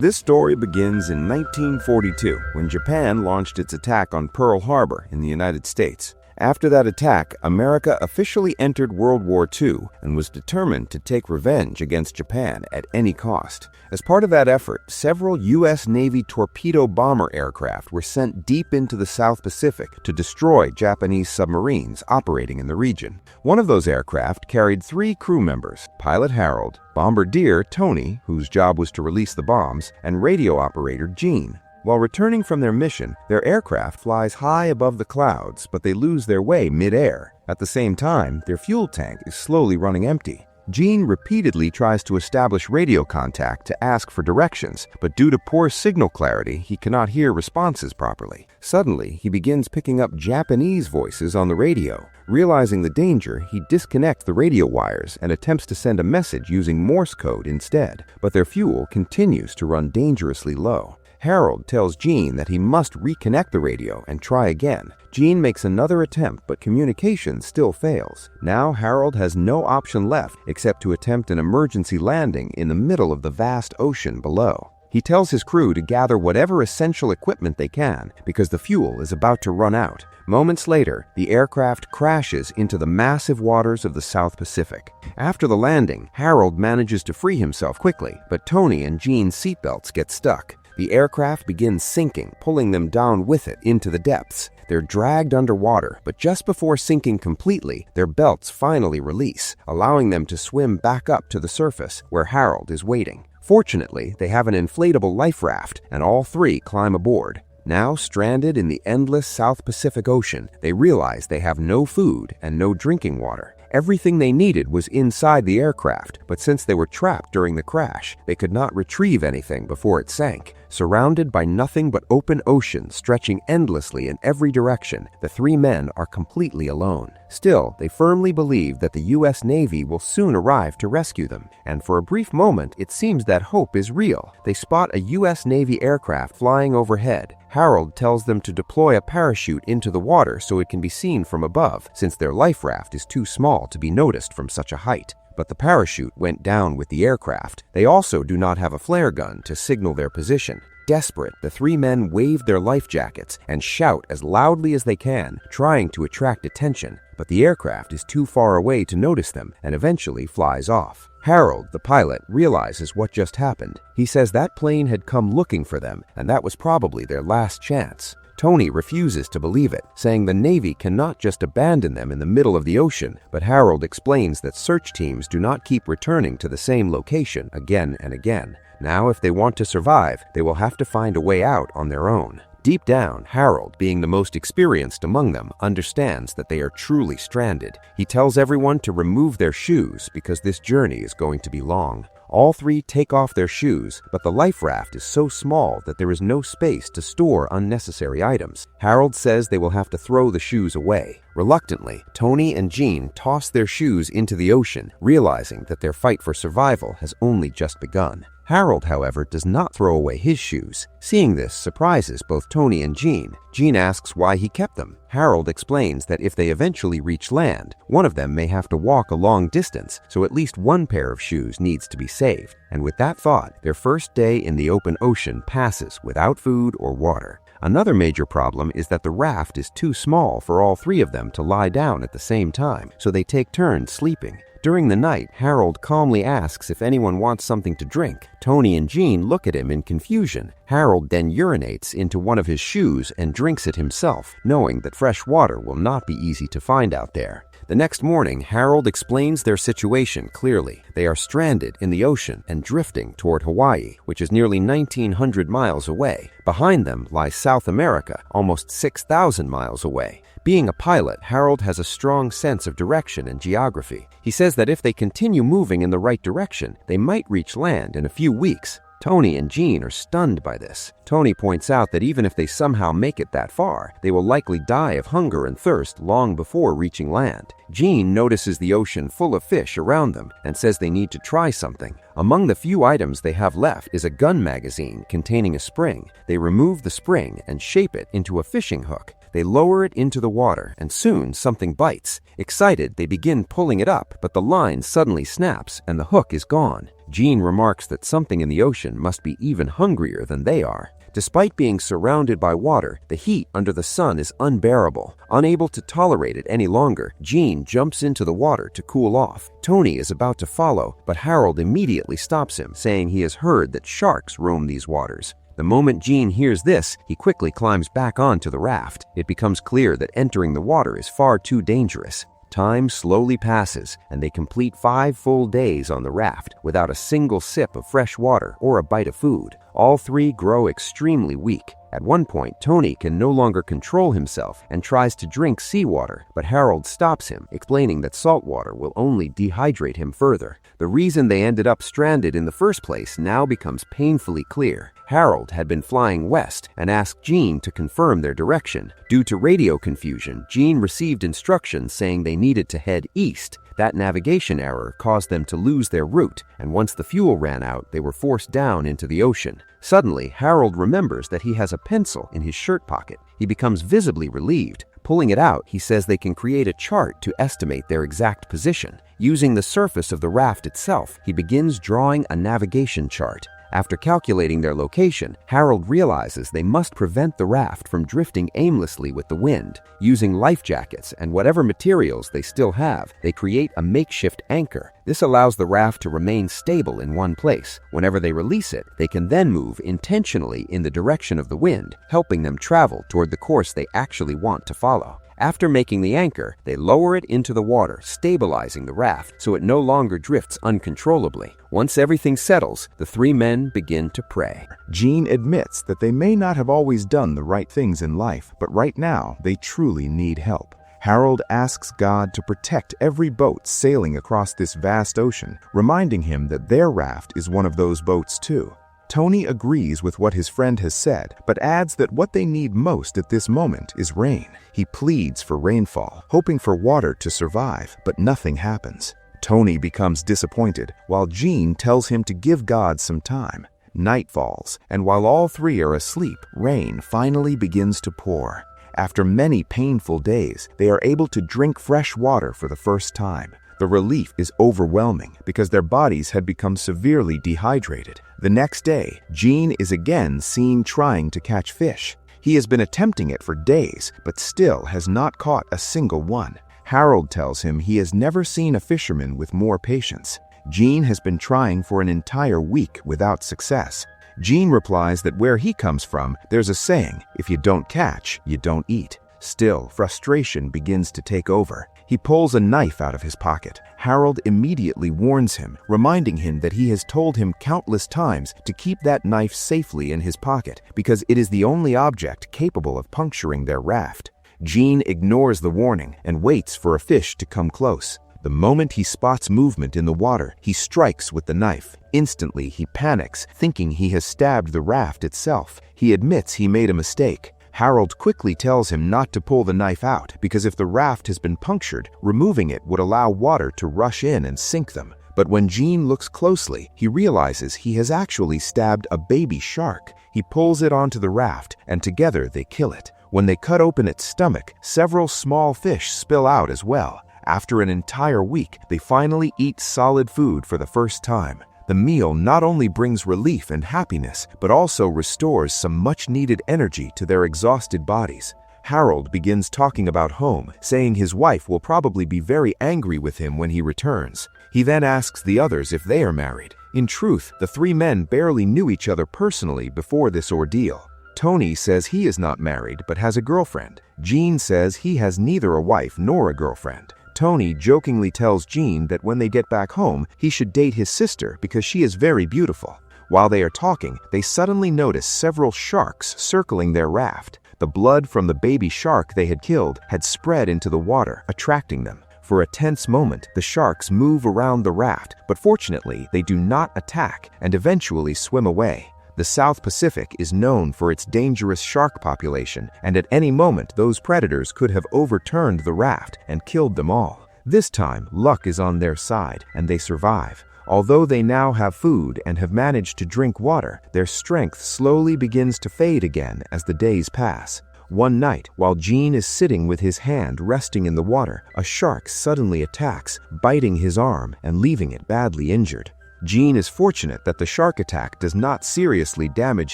This story begins in 1942 when Japan launched its attack on Pearl Harbor in the United States. After that attack, America officially entered World War II and was determined to take revenge against Japan at any cost. As part of that effort, several U.S. Navy torpedo bomber aircraft were sent deep into the South Pacific to destroy Japanese submarines operating in the region. One of those aircraft carried 3 crew members: Pilot Harold, Bombardier Tony, whose job was to release the bombs, and radio operator Gene. While returning from their mission, their aircraft flies high above the clouds, but they lose their way mid-air. At the same time, their fuel tank is slowly running empty. Gene repeatedly tries to establish radio contact to ask for directions, but due to poor signal clarity, he cannot hear responses properly. Suddenly, he begins picking up Japanese voices on the radio. Realizing the danger, he disconnects the radio wires and attempts to send a message using Morse code instead, but their fuel continues to run dangerously low. Harold tells Gene that he must reconnect the radio and try again. Gene makes another attempt, but communication still fails. Now Harold has no option left except to attempt an emergency landing in the middle of the vast ocean below. He tells his crew to gather whatever essential equipment they can because the fuel is about to run out. Moments later, the aircraft crashes into the massive waters of the South Pacific. After the landing, Harold manages to free himself quickly, but Tony and Gene's seatbelts get stuck. The aircraft begins sinking, pulling them down with it into the depths. They're dragged underwater, but just before sinking completely, their belts finally release, allowing them to swim back up to the surface, where Harold is waiting. Fortunately, they have an inflatable life raft, and all 3 climb aboard. Now stranded in the endless South Pacific Ocean, they realize they have no food and no drinking water. Everything they needed was inside the aircraft, but since they were trapped during the crash, they could not retrieve anything before it sank. Surrounded by nothing but open ocean stretching endlessly in every direction, the 3 men are completely alone. Still, they firmly believe that the U.S. Navy will soon arrive to rescue them, and for a brief moment, it seems that hope is real. They spot a U.S. Navy aircraft flying overhead. Harold tells them to deploy a parachute into the water so it can be seen from above, since their life raft is too small to be noticed from such a height. But the parachute went down with the aircraft. They also do not have a flare gun to signal their position. Desperate, the 3 men wave their life jackets and shout as loudly as they can, trying to attract attention, but the aircraft is too far away to notice them and eventually flies off. Harold, the pilot, realizes what just happened. He says that plane had come looking for them, and that was probably their last chance. Tony refuses to believe it, saying the Navy cannot just abandon them in the middle of the ocean, but Harold explains that search teams do not keep returning to the same location again and again. Now, if they want to survive, they will have to find a way out on their own. Deep down, Harold, being the most experienced among them, understands that they are truly stranded. He tells everyone to remove their shoes because this journey is going to be long. All 3 take off their shoes, but the life raft is so small that there is no space to store unnecessary items. Harold says they will have to throw the shoes away. Reluctantly, Tony and Gene toss their shoes into the ocean, realizing that their fight for survival has only just begun. Harold, however, does not throw away his shoes. Seeing this surprises both Tony and Gene. Gene asks why he kept them. Harold explains that if they eventually reach land, one of them may have to walk a long distance, so at least one pair of shoes needs to be saved. And with that thought, their first day in the open ocean passes without food or water. Another major problem is that the raft is too small for all 3 of them to lie down at the same time, so they take turns sleeping. During the night, Harold calmly asks if anyone wants something to drink. Tony and Gene look at him in confusion. Harold then urinates into one of his shoes and drinks it himself, knowing that fresh water will not be easy to find out there. The next morning, Harold explains their situation clearly. They are stranded in the ocean and drifting toward Hawaii, which is nearly 1,900 miles away. Behind them lies South America, almost 6,000 miles away. Being a pilot, Harold has a strong sense of direction and geography. He says that if they continue moving in the right direction, they might reach land in a few weeks. Tony and Gene are stunned by this. Tony points out that even if they somehow make it that far, they will likely die of hunger and thirst long before reaching land. Gene notices the ocean full of fish around them and says they need to try something. Among the few items they have left is a gun magazine containing a spring. They remove the spring and shape it into a fishing hook. They lower it into the water, and soon something bites. Excited, they begin pulling it up, but the line suddenly snaps and the hook is gone. Jean remarks that something in the ocean must be even hungrier than they are. Despite being surrounded by water, the heat under the sun is unbearable. Unable to tolerate it any longer, Jean jumps into the water to cool off. Tony is about to follow, but Harold immediately stops him, saying he has heard that sharks roam these waters. The moment Jean hears this, he quickly climbs back onto the raft. It becomes clear that entering the water is far too dangerous. Time slowly passes, and they complete 5 full days on the raft without a single sip of fresh water or a bite of food. All three grow extremely weak. At one point, Tony can no longer control himself and tries to drink seawater, but Harold stops him, explaining that salt water will only dehydrate him further. The reason they ended up stranded in the first place now becomes painfully clear. Harold had been flying west and asked Jean to confirm their direction. Due to radio confusion, Jean received instructions saying they needed to head east. That navigation error caused them to lose their route, and once the fuel ran out, they were forced down into the ocean. Suddenly, Harold remembers that he has a pencil in his shirt pocket. He becomes visibly relieved. Pulling it out, he says they can create a chart to estimate their exact position. Using the surface of the raft itself, he begins drawing a navigation chart. After calculating their location, Harold realizes they must prevent the raft from drifting aimlessly with the wind. Using life jackets and whatever materials they still have, they create a makeshift anchor. This allows the raft to remain stable in one place. Whenever they release it, they can then move intentionally in the direction of the wind, helping them travel toward the course they actually want to follow. After making the anchor, they lower it into the water, stabilizing the raft so it no longer drifts uncontrollably. Once everything settles, the three men begin to pray. Jean admits that they may not have always done the right things in life, but right now they truly need help. Harold asks God to protect every boat sailing across this vast ocean, reminding him that their raft is one of those boats too. Tony agrees with what his friend has said, but adds that what they need most at this moment is rain. He pleads for rainfall, hoping for water to survive, but nothing happens. Tony becomes disappointed, while Jean tells him to give God some time. Night falls, and while all three are asleep, rain finally begins to pour. After many painful days, they are able to drink fresh water for the first time. The relief is overwhelming because their bodies had become severely dehydrated. The next day, Jean is again seen trying to catch fish. He has been attempting it for days, but still has not caught a single one. Harold tells him he has never seen a fisherman with more patience. Jean has been trying for an entire week without success. Jean replies that where he comes from, there's a saying, if you don't catch, you don't eat. Still, frustration begins to take over. He pulls a knife out of his pocket. Harold immediately warns him, reminding him that he has told him countless times to keep that knife safely in his pocket because it is the only object capable of puncturing their raft. Jean ignores the warning and waits for a fish to come close. The moment he spots movement in the water, he strikes with the knife. Instantly, he panics, thinking he has stabbed the raft itself. He admits he made a mistake. Harold quickly tells him not to pull the knife out because if the raft has been punctured, removing it would allow water to rush in and sink them. But when Jean looks closely, he realizes he has actually stabbed a baby shark. He pulls it onto the raft, and together they kill it. When they cut open its stomach, several small fish spill out as well. After an entire week, they finally eat solid food for the first time. The meal not only brings relief and happiness, but also restores some much-needed energy to their exhausted bodies. Harold begins talking about home, saying his wife will probably be very angry with him when he returns. He then asks the others if they are married. In truth, the three men barely knew each other personally before this ordeal. Tony says he is not married but has a girlfriend. Jean says he has neither a wife nor a girlfriend. Tony jokingly tells Jean that when they get back home, he should date his sister because she is very beautiful. While they are talking, they suddenly notice several sharks circling their raft. The blood from the baby shark they had killed had spread into the water, attracting them. For a tense moment, the sharks move around the raft, but fortunately, they do not attack and eventually swim away. The South Pacific is known for its dangerous shark population, and at any moment those predators could have overturned the raft and killed them all. This time, luck is on their side, and they survive. Although they now have food and have managed to drink water, their strength slowly begins to fade again as the days pass. One night, while Gene is sitting with his hand resting in the water, a shark suddenly attacks, biting his arm and leaving it badly injured. Gene is fortunate that the shark attack does not seriously damage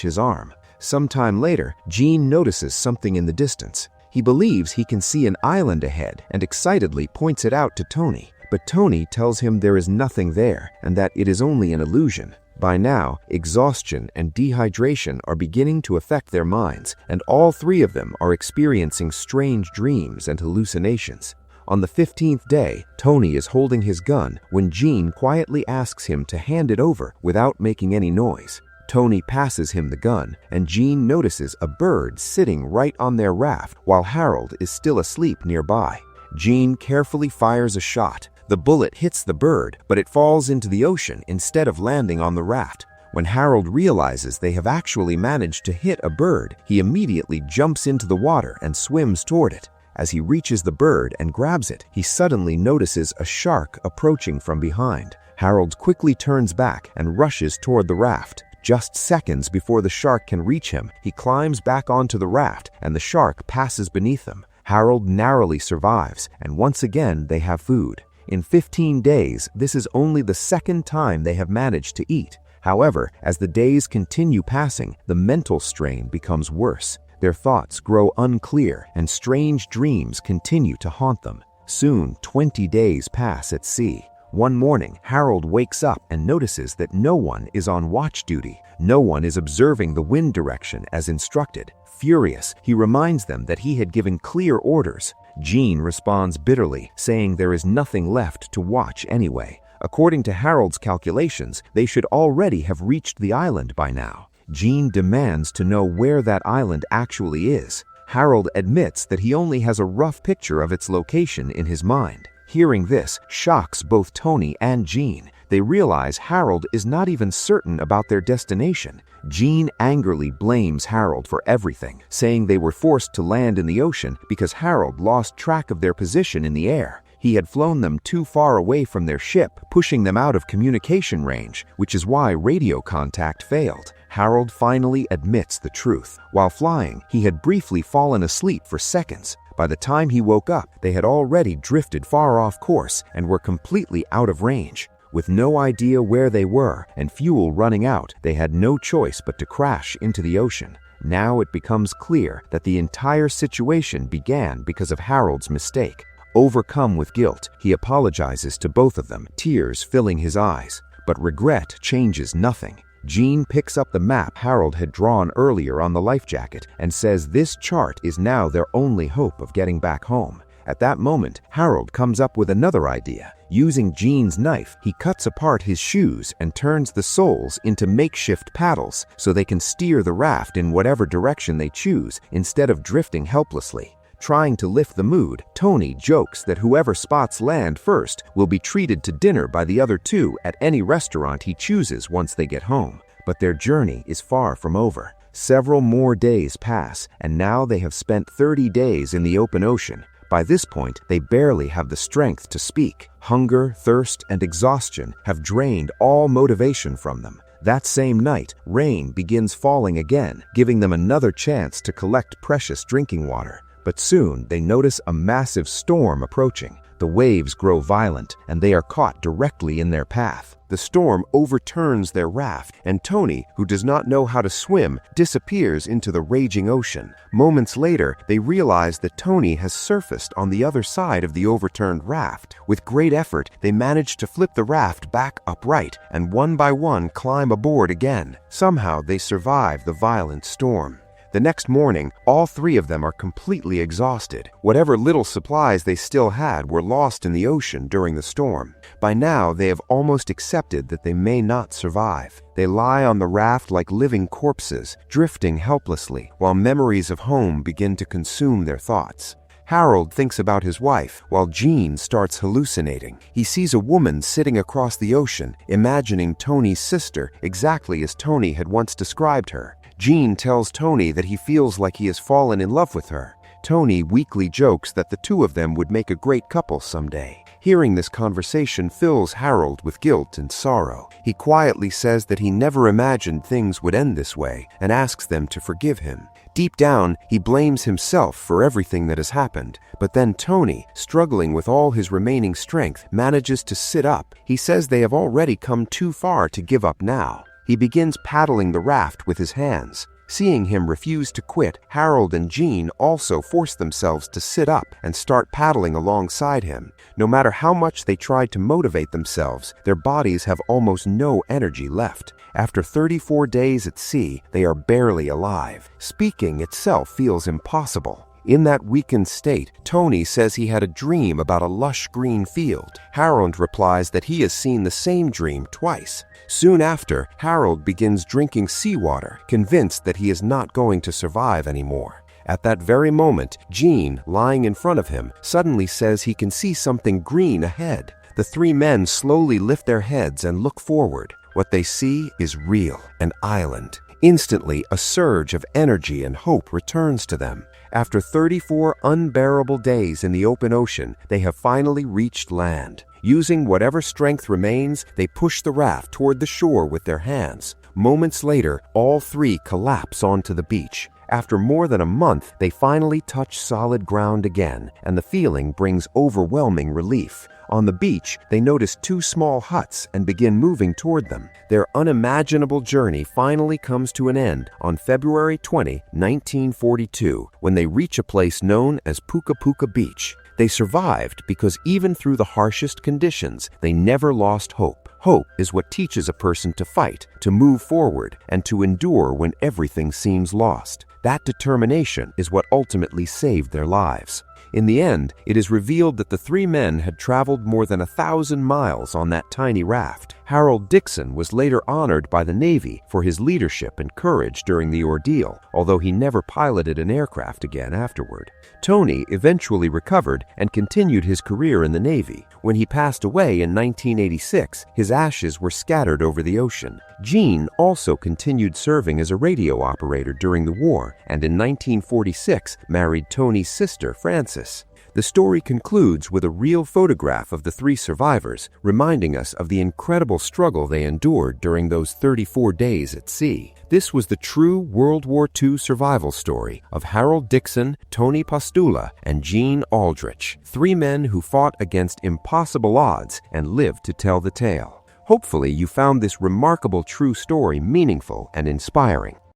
his arm. Sometime later, Gene notices something in the distance. He believes he can see an island ahead and excitedly points it out to Tony. But Tony tells him there is nothing there and that it is only an illusion. By now, exhaustion and dehydration are beginning to affect their minds, and all three of them are experiencing strange dreams and hallucinations. On the 15th day, Tony is holding his gun when Gene quietly asks him to hand it over without making any noise. Tony passes him the gun, and Gene notices a bird sitting right on their raft while Harold is still asleep nearby. Gene carefully fires a shot. The bullet hits the bird, but it falls into the ocean instead of landing on the raft. When Harold realizes they have actually managed to hit a bird, he immediately jumps into the water and swims toward it. As he reaches the bird and grabs it, he suddenly notices a shark approaching from behind. Harold quickly turns back and rushes toward the raft. Just seconds before the shark can reach him, he climbs back onto the raft and the shark passes beneath him. Harold narrowly survives, and once again they have food. In 15 days, this is only the second time they have managed to eat. However, as the days continue passing, the mental strain becomes worse. Their thoughts grow unclear, and strange dreams continue to haunt them. Soon, 20 days pass at sea. One morning, Harold wakes up and notices that no one is on watch duty. No one is observing the wind direction as instructed. Furious, he reminds them that he had given clear orders. Gene responds bitterly, saying there is nothing left to watch anyway. According to Harold's calculations, they should already have reached the island by now. Gene demands to know where that island actually is. Harold admits that he only has a rough picture of its location in his mind. Hearing this shocks both Tony and Gene. They realize Harold is not even certain about their destination. Gene angrily blames Harold for everything, saying they were forced to land in the ocean because Harold lost track of their position in the air. He had flown them too far away from their ship, pushing them out of communication range, which is why radio contact failed. Harold finally admits the truth. While flying, he had briefly fallen asleep for seconds. By the time he woke up, they had already drifted far off course and were completely out of range. With no idea where they were and fuel running out, they had no choice but to crash into the ocean. Now it becomes clear that the entire situation began because of Harold's mistake. Overcome with guilt, he apologizes to both of them, tears filling his eyes. But regret changes nothing. Gene picks up the map Harold had drawn earlier on the life jacket and says this chart is now their only hope of getting back home. At that moment, Harold comes up with another idea. Using Gene's knife, he cuts apart his shoes and turns the soles into makeshift paddles so they can steer the raft in whatever direction they choose instead of drifting helplessly. Trying to lift the mood, Tony jokes that whoever spots land first will be treated to dinner by the other two at any restaurant he chooses once they get home. But their journey is far from over. Several more days pass, and now they have spent 30 days in the open ocean. By this point, they barely have the strength to speak. Hunger, thirst, and exhaustion have drained all motivation from them. That same night, rain begins falling again, giving them another chance to collect precious drinking water. But soon, they notice a massive storm approaching. The waves grow violent, and they are caught directly in their path. The storm overturns their raft, and Tony, who does not know how to swim, disappears into the raging ocean. Moments later, they realize that Tony has surfaced on the other side of the overturned raft. With great effort, they manage to flip the raft back upright, and one by one climb aboard again. Somehow, they survive the violent storm. The next morning, all three of them are completely exhausted. Whatever little supplies they still had were lost in the ocean during the storm. By now, they have almost accepted that they may not survive. They lie on the raft like living corpses, drifting helplessly, while memories of home begin to consume their thoughts. Harold thinks about his wife, while Gene starts hallucinating. He sees a woman sitting across the ocean, imagining Tony's sister exactly as Tony had once described her. Gene tells Tony that he feels like he has fallen in love with her. Tony weakly jokes that the two of them would make a great couple someday. Hearing this conversation fills Harold with guilt and sorrow. He quietly says that he never imagined things would end this way and asks them to forgive him. Deep down, he blames himself for everything that has happened. But then Tony, struggling with all his remaining strength, manages to sit up. He says they have already come too far to give up now. He begins paddling the raft with his hands. Seeing him refuse to quit, Harold and Jean also force themselves to sit up and start paddling alongside him. No matter how much they try to motivate themselves, their bodies have almost no energy left. After 34 days at sea, they are barely alive. Speaking itself feels impossible. In that weakened state, Tony says he had a dream about a lush green field. Harold replies that he has seen the same dream twice. Soon after, Harold begins drinking seawater, convinced that he is not going to survive anymore. At that very moment, Jean, lying in front of him, suddenly says he can see something green ahead. The three men slowly lift their heads and look forward. What they see is real, an island. Instantly, a surge of energy and hope returns to them. After 34 unbearable days in the open ocean, they have finally reached land. Using whatever strength remains, they push the raft toward the shore with their hands. Moments later, all three collapse onto the beach. After more than a month, they finally touch solid ground again, and the feeling brings overwhelming relief. On the beach, they notice two small huts and begin moving toward them. Their unimaginable journey finally comes to an end on February 20, 1942, when they reach a place known as Puka Puka Beach. They survived because even through the harshest conditions, they never lost hope. Hope is what teaches a person to fight, to move forward, and to endure when everything seems lost. That determination is what ultimately saved their lives. In the end, it is revealed that the three men had traveled more than 1,000 miles on that tiny raft. Harold Dixon was later honored by the Navy for his leadership and courage during the ordeal, although he never piloted an aircraft again afterward. Tony eventually recovered and continued his career in the Navy. When he passed away in 1986, his ashes were scattered over the ocean. Jean also continued serving as a radio operator during the war, and in 1946 married Tony's sister, Frances. The story concludes with a real photograph of the three survivors, reminding us of the incredible struggle they endured during those 34 days at sea. This was the true World War II survival story of Harold Dixon, Tony Pastula, and Jean Aldrich, three men who fought against impossible odds and lived to tell the tale. Hopefully, you found this remarkable true story meaningful and inspiring.